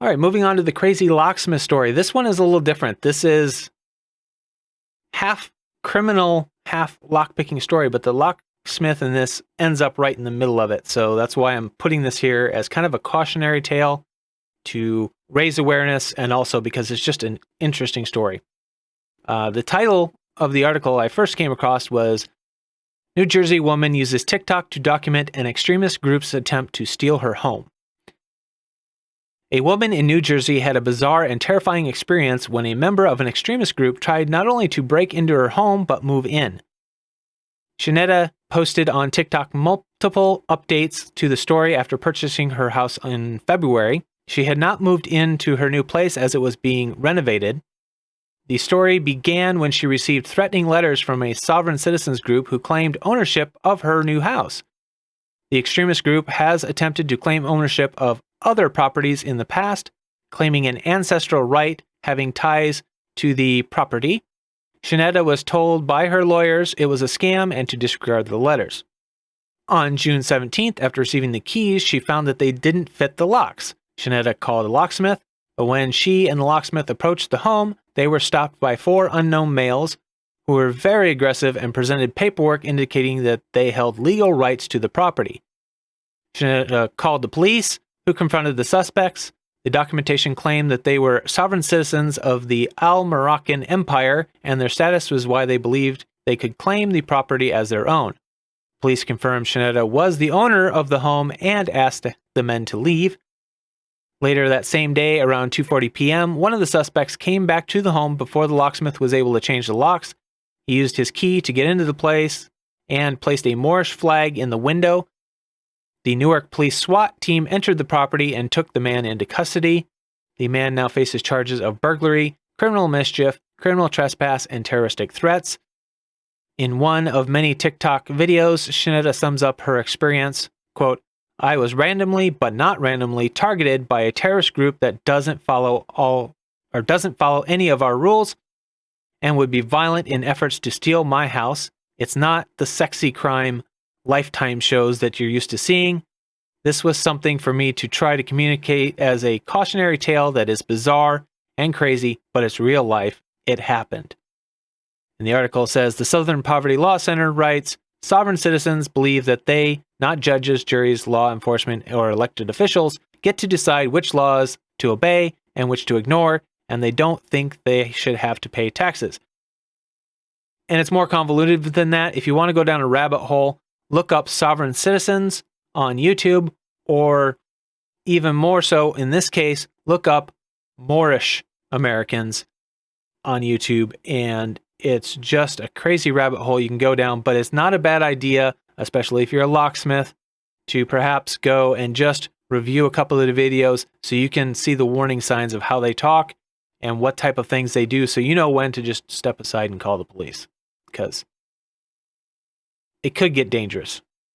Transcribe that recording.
All right, moving on to the crazy locksmith story. This one is a little different. This is half criminal, half lockpicking story, but the locksmith in this ends up right in the middle of it. So that's why I'm putting this here as kind of a cautionary tale to raise awareness, and also because it's just an interesting story. The title of the article I first came across was New Jersey Woman Uses TikTok to Document an Extremist Group's Attempt to Steal Her Home. A woman in New Jersey had a bizarre and terrifying experience when a member of an extremist group tried not only to break into her home, but move in. Shanetta posted on TikTok multiple updates to the story after purchasing her house in February. She had not moved into her new place as it was being renovated. The story began when she received threatening letters from a sovereign citizens group who claimed ownership of her new house. The extremist group has attempted to claim ownership of other properties in the past, claiming an ancestral right having ties to the property. Shanetta was told by her lawyers it was a scam and to disregard the letters. On June 17th, after receiving the keys, she found that they didn't fit the locks. Shanetta called a locksmith, but when she and the locksmith approached the home, they were stopped by 4 unknown males who were very aggressive and presented paperwork indicating that they held legal rights to the property. Shanetta called the police, who confronted the suspects. The documentation claimed that they were sovereign citizens of the Al Moroccan Empire, and their status was why they believed they could claim the property as their own. Police confirmed Shanetta was the owner of the home and asked the men to leave. Later that same day, around 2:40 p.m., one of the suspects came back to the home before the locksmith was able to change the locks. He used his key to get into the place and placed a Moorish flag in the window. The Newark Police SWAT team entered the property and took the man into custody. The man now faces charges of burglary, criminal mischief, criminal trespass, and terroristic threats. In one of many TikTok videos, Shanetta sums up her experience, quote, I was randomly, but not randomly, targeted by a terrorist group that doesn't follow any of our rules and would be violent in efforts to steal my house. It's not the sexy crime Lifetime shows that you're used to seeing. This was something for me to try to communicate as a cautionary tale that is bizarre and crazy, but it's real life. It happened. And the article says the Southern Poverty Law Center writes, sovereign citizens believe that they, not judges, juries, law enforcement, or elected officials, get to decide which laws to obey and which to ignore, and they don't think they should have to pay taxes. And it's more convoluted than that. If you want to go down a rabbit hole, look up sovereign citizens on YouTube, or even more so in this case, look up Moorish Americans on YouTube, and it's just a crazy rabbit hole you can go down, but it's not a bad idea, especially if you're a locksmith, to perhaps go and just review a couple of the videos so you can see the warning signs of how they talk and what type of things they do, so you know when to just step aside and call the police, because it could get dangerous.